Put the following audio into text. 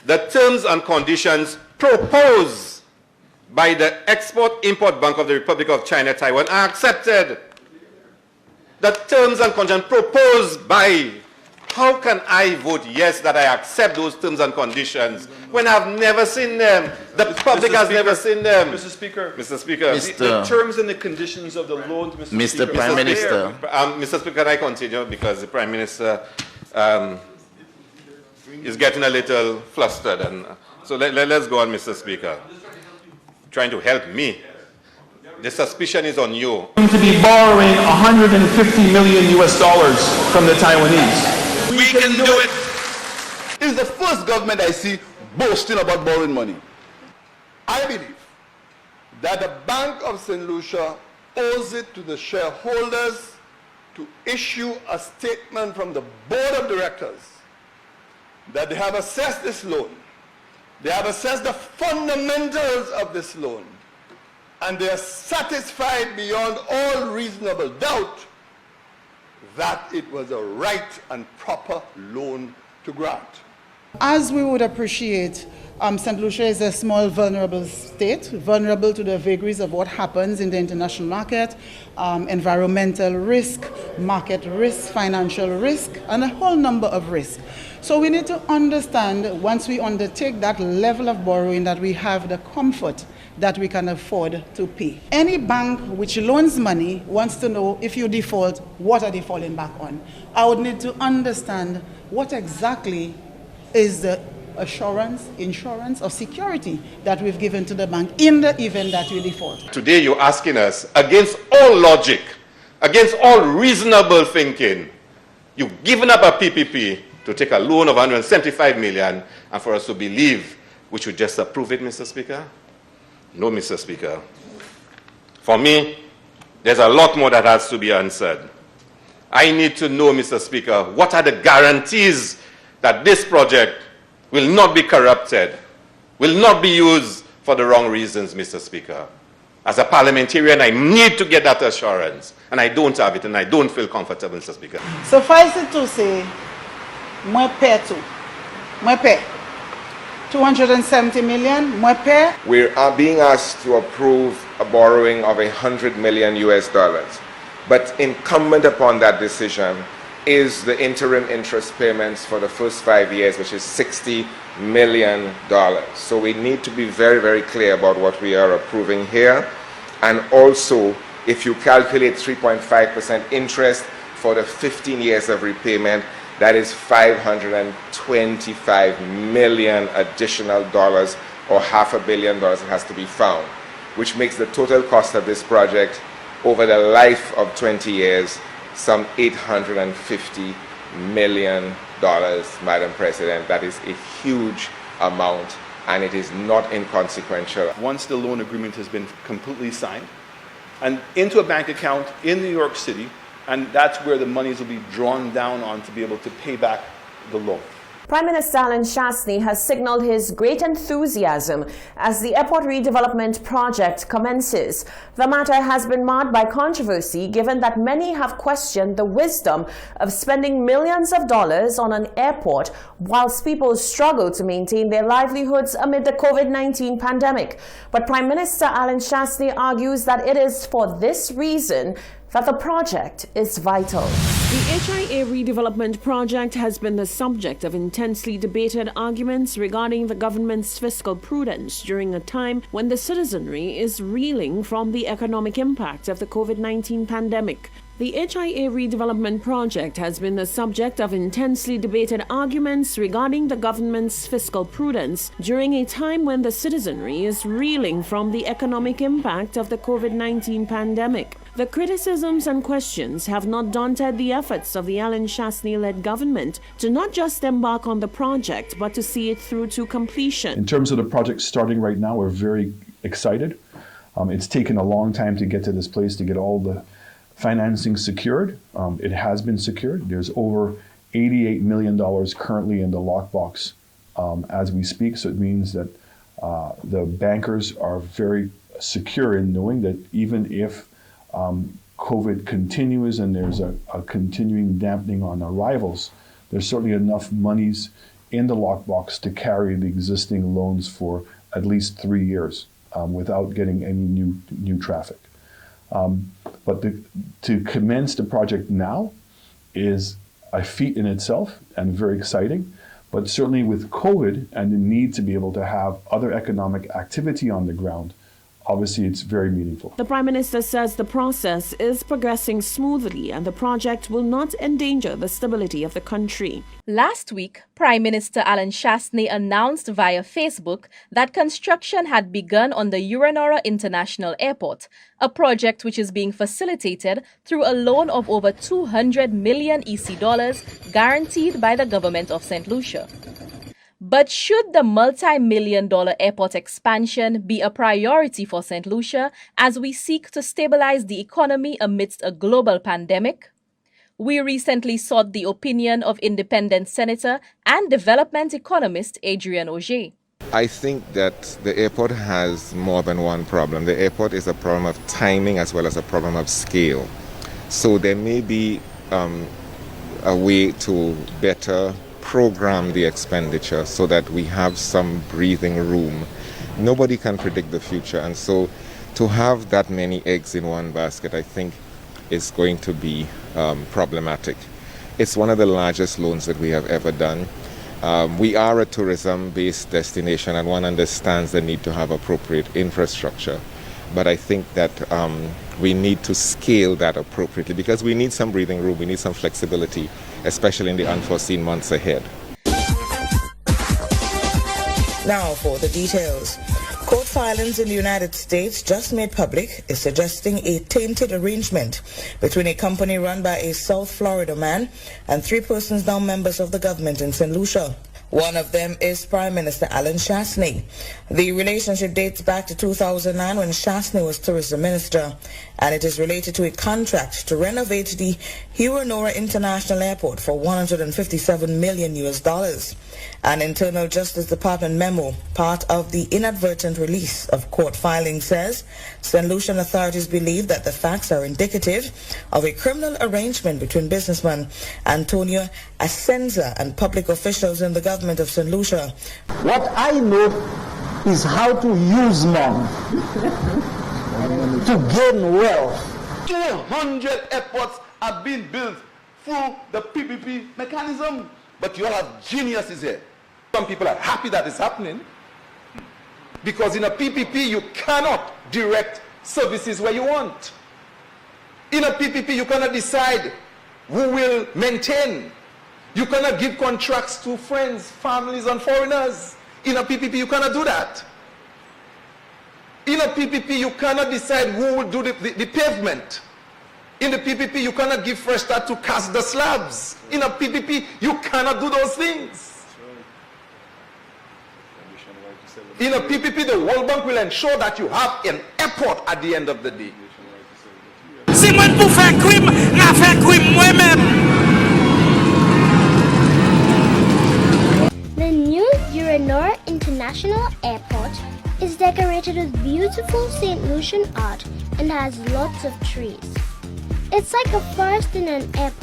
the terms and conditions proposed by the Export-Import Bank of the Republic of China, Taiwan are accepted. The terms and conditions proposed by, how can I vote yes that I accept those terms and conditions when I've never seen them? The public has never seen them. Mr. Speaker. Mr. Speaker. The terms and the conditions of the loan, Mr. Prime Minister. Mr. Speaker, can I continue? Because the Prime Minister is getting a little flustered. And so let's go on, Mr. Speaker. Trying to help me. The suspicion is on you. To be borrowing $150 million from the Taiwanese. We can do it. It's the first government I see boasting about borrowing money. I believe that the Bank of St. Lucia owes it to the shareholders to issue a statement from the board of directors that they have assessed this loan, they have assessed the fundamentals of this loan, and they are satisfied beyond all reasonable doubt that it was a right and proper loan to grant. As we would appreciate, St. Lucia is a small, vulnerable state, vulnerable to the vagaries of what happens in the international market, environmental risk, market risk, financial risk, and a whole number of risks. So we need to understand, once we undertake that level of borrowing, that we have the comfort that we can afford to pay. Any bank which loans money wants to know, if you default, what are they falling back on? I would need to understand what exactly is the assurance, insurance, or security that we've given to the bank in the event that you default. Today you're asking us, against all logic, against all reasonable thinking, you've given up a PPP to take a loan of $175 million, and for us to believe we should just approve it, Mr. Speaker? No, Mr. Speaker. For me, there's a lot more that has to be answered. I need to know, Mr. Speaker, what are the guarantees that this project will not be corrupted, will not be used for the wrong reasons, Mr. Speaker. As a parliamentarian, I need to get that assurance, and I don't have it, and I don't feel comfortable, Mr. Speaker. Suffice it to say, moi pay 270 million, moi pay. We are being asked to approve a borrowing of $100 million US, but incumbent upon that decision is the interim interest payments for the first 5 years, which is $60 million. So we need to be very, very clear about what we are approving here. And also, if you calculate 3.5% interest for the 15 years of repayment, that is $525 million additional dollars, or $500 million has to be found, which makes the total cost of this project over the life of 20 years some $850 million, Madam President. That is a huge amount, and it is not inconsequential. Once the loan agreement has been completely signed and into a bank account in New York City, and that's where the monies will be drawn down on to be able to pay back the loan. Prime Minister Chastanet has signaled his great enthusiasm as the airport redevelopment project commences. The matter has been marred by controversy, given that many have questioned the wisdom of spending millions of dollars on an airport whilst people struggle to maintain their livelihoods amid the COVID-19 pandemic. But Prime Minister Chastanet argues that it is for this reason that the project is vital. The HIA redevelopment project has been the subject of intensely debated arguments regarding the government's fiscal prudence during a time when the citizenry is reeling from the economic impact of the COVID-19 pandemic. The HIA redevelopment project has been the subject of intensely debated arguments regarding the government's fiscal prudence during a time when the citizenry is reeling from the economic impact of the COVID-19 pandemic. The criticisms and questions have not daunted the efforts of the Chastanet-led government to not just embark on the project, but to see it through to completion. In terms of the project starting right now, we're very excited. It's taken a long time to get to this place, to get all the financing secured. It has been secured. There's over $88 million currently in the lockbox as we speak. So it means that the bankers are very secure in knowing that even if COVID continues and there's a continuing dampening on arrivals, there's certainly enough monies in the lockbox to carry the existing loans for at least 3 years without getting any new traffic. But to commence the project now is a feat in itself and very exciting. But certainly with COVID and the need to be able to have other economic activity on the ground, obviously it's very meaningful. The Prime Minister says the process is progressing smoothly and the project will not endanger the stability of the country. Last week, Prime Minister Alan Chastanet announced via Facebook that construction had begun on the Hewanorra International Airport, a project which is being facilitated through a loan of over 200 million EC dollars guaranteed by the government of St. Lucia. But should the multi-million-dollar airport expansion be a priority for St. Lucia as we seek to stabilize the economy amidst a global pandemic? We recently sought the opinion of independent senator and development economist Adrian Auger. I think that the airport has more than one problem. The airport is a problem of timing as well as a problem of scale. So there may be a way to better program the expenditure so that we have some breathing room. Nobody can predict the future, and so to have that many eggs in one basket, I think, is going to be problematic. It's one of the largest loans that we have ever done. We are a tourism-based destination, and one understands the need to have appropriate infrastructure. But I think that we need to scale that appropriately because we need some breathing room, we need some flexibility, especially in the unforeseen months ahead. Now for the details. Court filings in the United States just made public is suggesting a tainted arrangement between a company run by a South Florida man and 3 persons now members of the government in St. Lucia. One of them is Prime Minister Alan Chastanet. The relationship dates back to 2009 when Chastanet was tourism minister, and it is related to a contract to renovate the Hewanorra International Airport for $157 million. An Internal Justice Department memo, part of the inadvertent release of court filings, says St. Lucian authorities believe that the facts are indicative of a criminal arrangement between businessman Antonio Asenza and public officials in the government of St. Lucia. What I know is how to use money to gain wealth. 200 airports are being built through the PPP mechanism. But you all have geniuses here. Some people are happy that it's happening because in a PPP you cannot direct services where you want. In a PPP you cannot decide who will maintain. You cannot give contracts to friends, families and foreigners. In a PPP you cannot do that. In a PPP you cannot decide who will do the pavement. In the PPP, you cannot give Fresh Start to cast the slabs. In a PPP, you cannot do those things. In a PPP, the World Bank will ensure that you have an airport at the end of the day. The new Hewanorra International Airport is decorated with beautiful St. Lucian art and has lots of trees. It's like a forest in an airport.